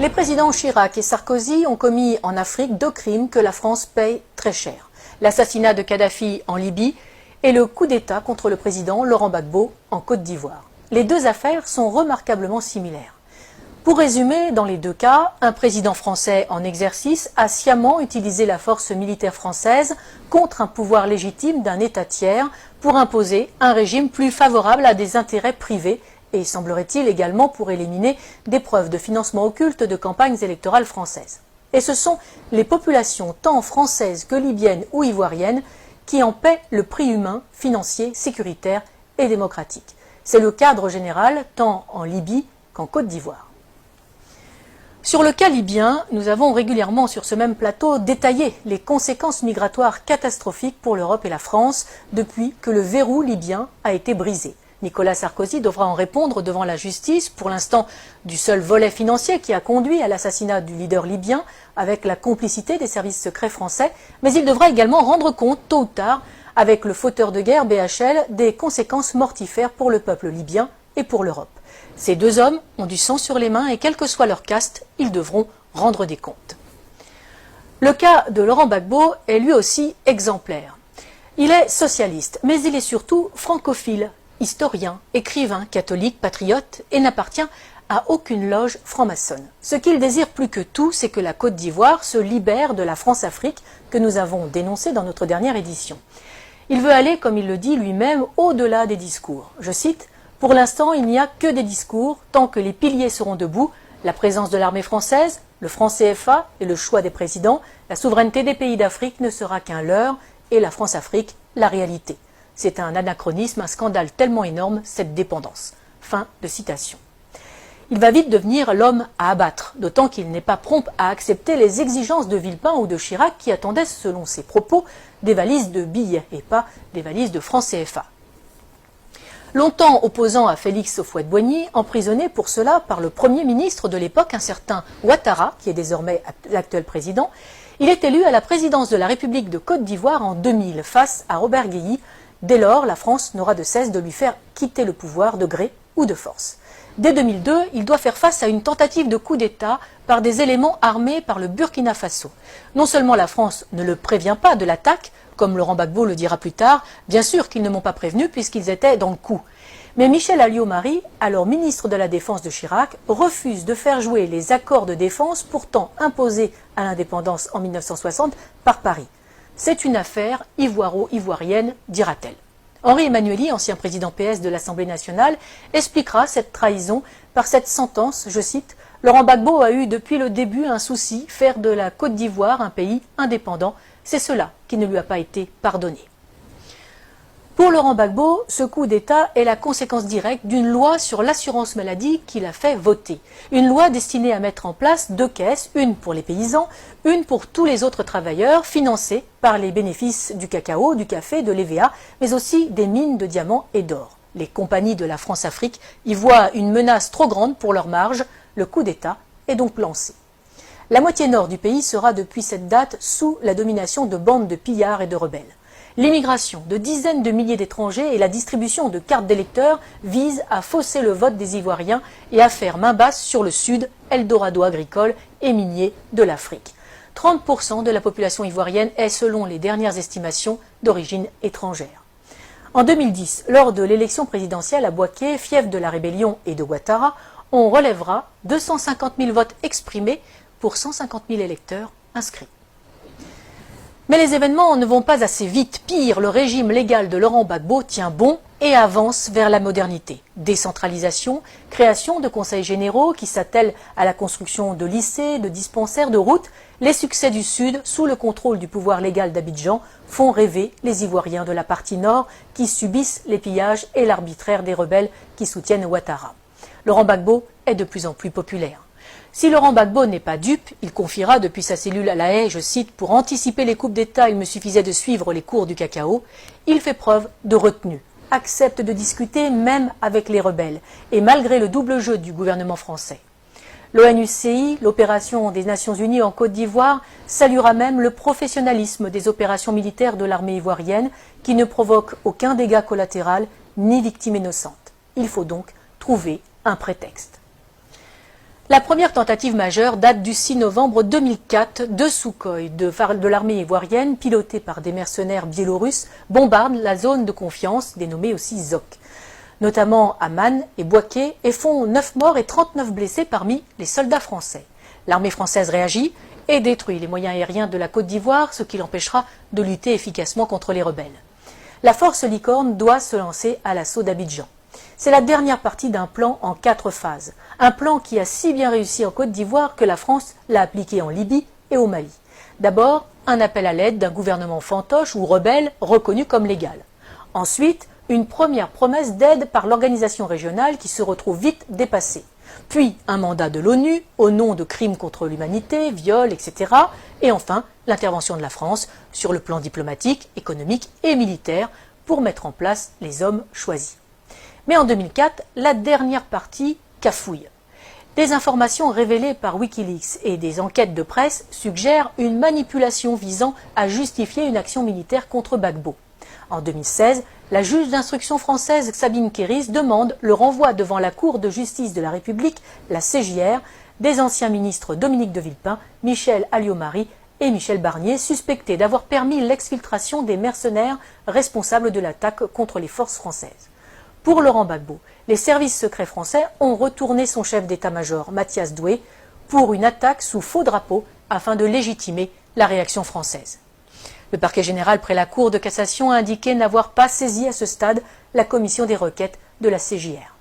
Les présidents Chirac et Sarkozy ont commis en Afrique 2 crimes que la France paye très cher. L'assassinat de Kadhafi en Libye et le coup d'État contre le président Laurent Gbagbo en Côte d'Ivoire. Les 2 affaires sont remarquablement similaires. Pour résumer, dans les 2 cas, un président français en exercice a sciemment utilisé la force militaire française contre un pouvoir légitime d'un État tiers pour imposer un régime plus favorable à des intérêts privés et, semblerait-il, également pour éliminer des preuves de financement occulte de campagnes électorales françaises. Et ce sont les populations tant françaises que libyennes ou ivoiriennes qui en paient le prix humain, financier, sécuritaire et démocratique. C'est le cadre général tant en Libye qu'en Côte d'Ivoire. Sur le cas libyen, nous avons régulièrement sur ce même plateau détaillé les conséquences migratoires catastrophiques pour l'Europe et la France depuis que le verrou libyen a été brisé. Nicolas Sarkozy devra en répondre devant la justice, pour l'instant du seul volet financier qui a conduit à l'assassinat du leader libyen avec la complicité des services secrets français, mais il devra également rendre compte tôt ou tard avec le fauteur de guerre BHL des conséquences mortifères pour le peuple libyen et pour l'Europe. Ces 2 hommes ont du sang sur les mains et quel que soit leur caste, ils devront rendre des comptes. Le cas de Laurent Gbagbo est lui aussi exemplaire. Il est socialiste, mais il est surtout francophile, historien, écrivain, catholique, patriote et n'appartient à aucune loge franc-maçonne. Ce qu'il désire plus que tout, c'est que la Côte d'Ivoire se libère de la France-Afrique que nous avons dénoncée dans notre dernière édition. Il veut aller, comme il le dit lui-même, au-delà des discours. Je cite: « Pour l'instant, il n'y a que des discours, tant que les piliers seront debout, la présence de l'armée française, le franc CFA et le choix des présidents, la souveraineté des pays d'Afrique ne sera qu'un leurre et la France-Afrique, la réalité. C'est un anachronisme, un scandale tellement énorme, cette dépendance. » Fin de citation. Il va vite devenir l'homme à abattre, d'autant qu'il n'est pas prompt à accepter les exigences de Villepin ou de Chirac qui attendaient, selon ses propos, des valises de billets et pas des valises de francs CFA. Longtemps opposant à Félix Houphouët-Boigny, emprisonné pour cela par le Premier ministre de l'époque, un certain Ouattara, qui est désormais l'actuel président, il est élu à la présidence de la République de Côte d'Ivoire en 2000 face à Robert Guéhi. Dès lors, la France n'aura de cesse de lui faire quitter le pouvoir de gré ou de force. Dès 2002, il doit faire face à une tentative de coup d'État par des éléments armés par le Burkina Faso. Non seulement la France ne le prévient pas de l'attaque, comme Laurent Gbagbo le dira plus tard, bien sûr qu'ils ne m'ont pas prévenu puisqu'ils étaient dans le coup. Mais Michel Alliot-Marie, alors ministre de la Défense de Chirac, refuse de faire jouer les accords de défense pourtant imposés à l'indépendance en 1960 par Paris. C'est une affaire ivoiro-ivoirienne, dira-t-elle. Henri Emmanuelli, ancien président PS de l'Assemblée nationale, expliquera cette trahison par cette sentence, je cite, « Laurent Gbagbo a eu depuis le début un souci, faire de la Côte d'Ivoire un pays indépendant. C'est cela qui ne lui a pas été pardonné. » Pour Laurent Gbagbo, ce coup d'État est la conséquence directe d'une loi sur l'assurance maladie qu'il a fait voter. Une loi destinée à mettre en place 2 caisses, une pour les paysans, une pour tous les autres travailleurs, financées par les bénéfices du cacao, du café, de l'EVA, mais aussi des mines de diamants et d'or. Les compagnies de la France-Afrique y voient une menace trop grande pour leur marge. Le coup d'État est donc lancé. La moitié nord du pays sera depuis cette date sous la domination de bandes de pillards et de rebelles. L'immigration de dizaines de milliers d'étrangers et la distribution de cartes d'électeurs visent à fausser le vote des Ivoiriens et à faire main basse sur le sud, Eldorado agricole et minier de l'Afrique. 30% de la population ivoirienne est, selon les dernières estimations, d'origine étrangère. En 2010, lors de l'élection présidentielle à Bouaké, fief de la rébellion et de Ouattara, on relèvera 250 000 votes exprimés pour 150 000 électeurs inscrits. Mais les événements ne vont pas assez vite. Pire, le régime légal de Laurent Gbagbo tient bon et avance vers la modernité. Décentralisation, création de conseils généraux qui s'attellent à la construction de lycées, de dispensaires, de routes. Les succès du Sud, sous le contrôle du pouvoir légal d'Abidjan, font rêver les Ivoiriens de la partie nord qui subissent les pillages et l'arbitraire des rebelles qui soutiennent Ouattara. Laurent Gbagbo est de plus en plus populaire. Si Laurent Gbagbo n'est pas dupe, il confiera depuis sa cellule à La Haye, je cite, « Pour anticiper les coupes d'État, il me suffisait de suivre les cours du cacao ». Il fait preuve de retenue, accepte de discuter même avec les rebelles, et malgré le double jeu du gouvernement français. L'ONUCI, l'opération des Nations Unies en Côte d'Ivoire, saluera même le professionnalisme des opérations militaires de l'armée ivoirienne qui ne provoquent aucun dégât collatéral ni victime innocente. Il faut donc trouver un prétexte. La première tentative majeure date du 6 novembre 2004. Deux Sukhoi de l'armée ivoirienne, pilotés par des mercenaires biélorusses, bombardent la zone de confiance, dénommée aussi ZOC, notamment à Man et Bouaké, et font 9 morts et 39 blessés parmi les soldats français. L'armée française réagit et détruit les moyens aériens de la Côte d'Ivoire, ce qui l'empêchera de lutter efficacement contre les rebelles. La force Licorne doit se lancer à l'assaut d'Abidjan. C'est la dernière partie d'un plan en 4 phases. Un plan qui a si bien réussi en Côte d'Ivoire que la France l'a appliqué en Libye et au Mali. D'abord, un appel à l'aide d'un gouvernement fantoche ou rebelle reconnu comme légal. Ensuite, une première promesse d'aide par l'organisation régionale qui se retrouve vite dépassée. Puis un mandat de l'ONU au nom de crimes contre l'humanité, viols, etc. Et enfin, l'intervention de la France sur le plan diplomatique, économique et militaire pour mettre en place les hommes choisis. Mais en 2004, la dernière partie cafouille. Des informations révélées par Wikileaks et des enquêtes de presse suggèrent une manipulation visant à justifier une action militaire contre Gbagbo. En 2016, la juge d'instruction française Sabine Kéris demande le renvoi devant la Cour de justice de la République, la CJR, des anciens ministres Dominique de Villepin, Michel Alliot-Marie et Michel Barnier, suspectés d'avoir permis l'exfiltration des mercenaires responsables de l'attaque contre les forces françaises. Pour Laurent Gbagbo, les services secrets français ont retourné son chef d'état-major, Mathias Doué, pour une attaque sous faux drapeau afin de légitimer la réaction française. Le parquet général près la Cour de cassation a indiqué n'avoir pas saisi à ce stade la commission des requêtes de la CJR.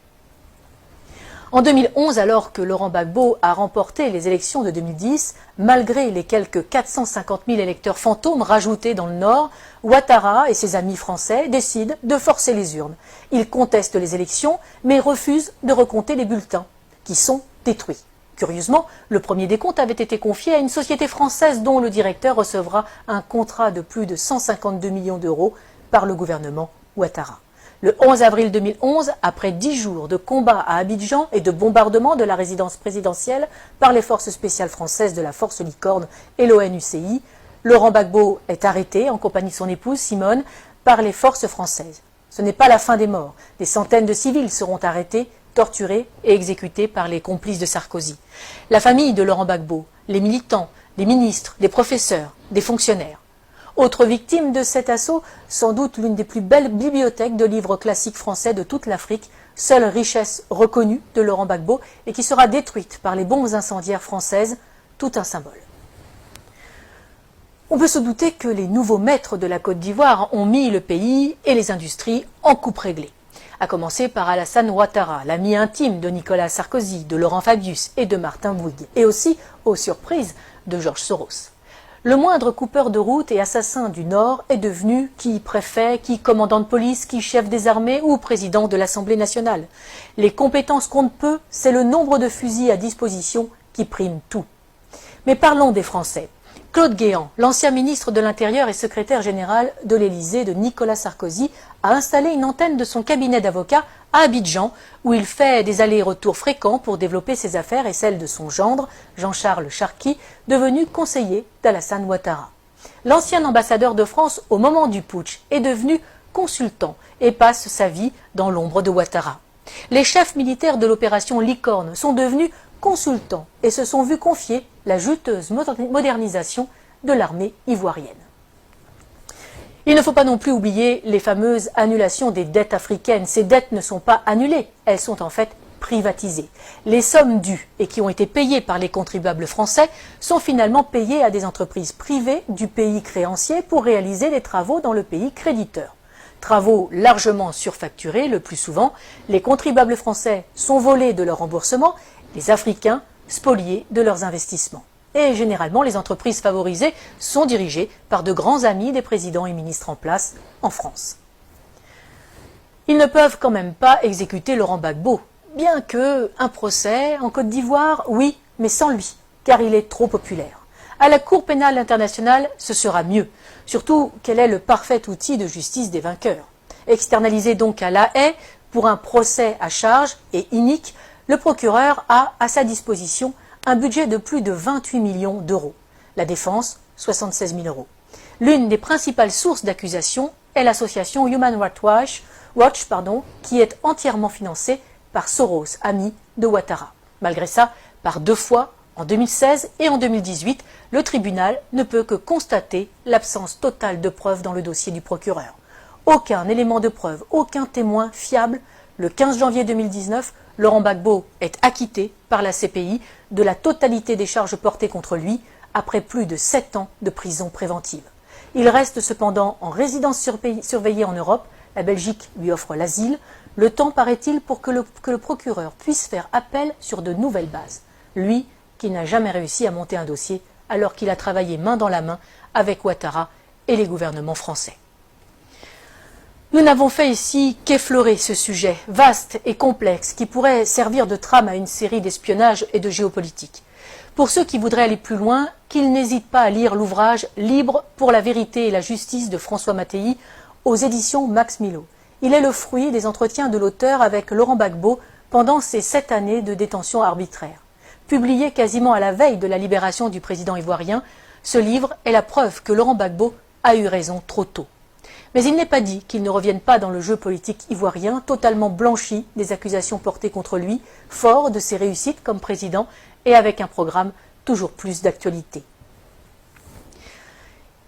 En 2011, alors que Laurent Gbagbo a remporté les élections de 2010, malgré les quelques 450 000 électeurs fantômes rajoutés dans le Nord, Ouattara et ses amis français décident de forcer les urnes. Ils contestent les élections, mais refusent de recompter les bulletins, qui sont détruits. Curieusement, le premier décompte avait été confié à une société française dont le directeur recevra un contrat de plus de 152 millions d'euros par le gouvernement Ouattara. Le 11 avril 2011, après 10 jours de combats à Abidjan et de bombardement de la résidence présidentielle par les forces spéciales françaises de la Force Licorne et l'ONUCI, Laurent Gbagbo est arrêté en compagnie de son épouse Simone par les forces françaises. Ce n'est pas la fin des morts. Des centaines de civils seront arrêtés, torturés et exécutés par les complices de Sarkozy. La famille de Laurent Gbagbo, les militants, les ministres, les professeurs, des fonctionnaires. Autre victime de cet assaut, sans doute l'une des plus belles bibliothèques de livres classiques français de toute l'Afrique, seule richesse reconnue de Laurent Gbagbo et qui sera détruite par les bombes incendiaires françaises, tout un symbole. On peut se douter que les nouveaux maîtres de la Côte d'Ivoire ont mis le pays et les industries en coupe réglée. À commencer par Alassane Ouattara, l'ami intime de Nicolas Sarkozy, de Laurent Fabius et de Martin Bouygues, et aussi, aux surprises, de Georges Soros. Le moindre coupeur de route et assassin du Nord est devenu qui préfet, qui commandant de police, qui chef des armées ou président de l'Assemblée nationale. Les compétences comptent peu, c'est le nombre de fusils à disposition qui prime tout. Mais parlons des Français. Claude Guéant, l'ancien ministre de l'Intérieur et secrétaire général de l'Élysée de Nicolas Sarkozy, a installé une antenne de son cabinet d'avocats à Abidjan, où il fait des allers-retours fréquents pour développer ses affaires et celles de son gendre, Jean-Charles Charqui, devenu conseiller d'Alassane Ouattara. L'ancien ambassadeur de France au moment du putsch est devenu consultant et passe sa vie dans l'ombre de Ouattara. Les chefs militaires de l'opération Licorne sont devenus consultants et se sont vus confier la juteuse modernisation de l'armée ivoirienne. Il ne faut pas non plus oublier les fameuses annulations des dettes africaines. Ces dettes ne sont pas annulées, elles sont en fait privatisées. Les sommes dues et qui ont été payées par les contribuables français sont finalement payées à des entreprises privées du pays créancier pour réaliser des travaux dans le pays créditeur. Travaux largement surfacturés, le plus souvent, les contribuables français sont volés de leur remboursement, les Africains spoliés de leurs investissements. Et généralement, les entreprises favorisées sont dirigées par de grands amis des présidents et ministres en place en France. Ils ne peuvent quand même pas exécuter Laurent Gbagbo, bien que un procès en Côte d'Ivoire, oui, mais sans lui, car il est trop populaire. À la Cour pénale internationale, ce sera mieux, surtout qu'elle est le parfait outil de justice des vainqueurs. Externalisé donc à La Haye pour un procès à charge et inique, le procureur a à sa disposition un budget de plus de 28 millions d'euros. La défense, 76 000 euros. L'une des principales sources d'accusation est l'association Human Rights Watch, qui est entièrement financée par Soros, ami de Ouattara. Malgré ça, Par 2 fois, en 2016 et en 2018, le tribunal ne peut que constater l'absence totale de preuves dans le dossier du procureur. Aucun élément de preuve, aucun témoin fiable. Le 15 janvier 2019, Laurent Gbagbo est acquitté par la CPI de la totalité des charges portées contre lui après plus de 7 ans de prison préventive. Il reste cependant en résidence surveillée en Europe. La Belgique lui offre l'asile. Le temps, paraît-il, pour que le procureur puisse faire appel sur de nouvelles bases. Lui, qui n'a jamais réussi à monter un dossier alors qu'il a travaillé main dans la main avec Ouattara et les gouvernements français. Nous n'avons fait ici qu'effleurer ce sujet vaste et complexe qui pourrait servir de trame à une série d'espionnage et de géopolitique. Pour ceux qui voudraient aller plus loin, qu'ils n'hésitent pas à lire l'ouvrage « Libre pour la vérité et la justice » de François Mattei aux éditions Max Milo. Il est le fruit des entretiens de l'auteur avec Laurent Gbagbo pendant ces 7 années de détention arbitraire. Publié quasiment à la veille de la libération du président ivoirien, ce livre est la preuve que Laurent Gbagbo a eu raison trop tôt. Mais il n'est pas dit qu'il ne revienne pas dans le jeu politique ivoirien, totalement blanchi des accusations portées contre lui, fort de ses réussites comme président et avec un programme toujours plus d'actualité.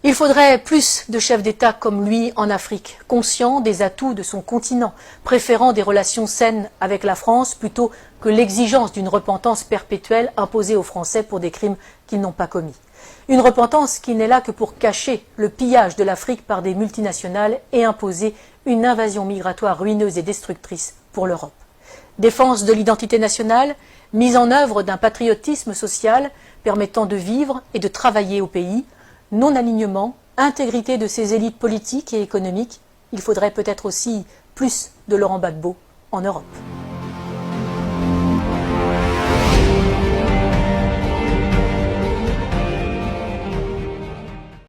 Il faudrait plus de chefs d'État comme lui en Afrique, conscients des atouts de son continent, préférant des relations saines avec la France plutôt que l'exigence d'une repentance perpétuelle imposée aux Français pour des crimes qu'ils n'ont pas commis. Une repentance qui n'est là que pour cacher le pillage de l'Afrique par des multinationales et imposer une invasion migratoire ruineuse et destructrice pour l'Europe. Défense de l'identité nationale, mise en œuvre d'un patriotisme social permettant de vivre et de travailler au pays, non-alignement, intégrité de ses élites politiques et économiques. Il faudrait peut-être aussi plus de Laurent Gbagbo en Europe.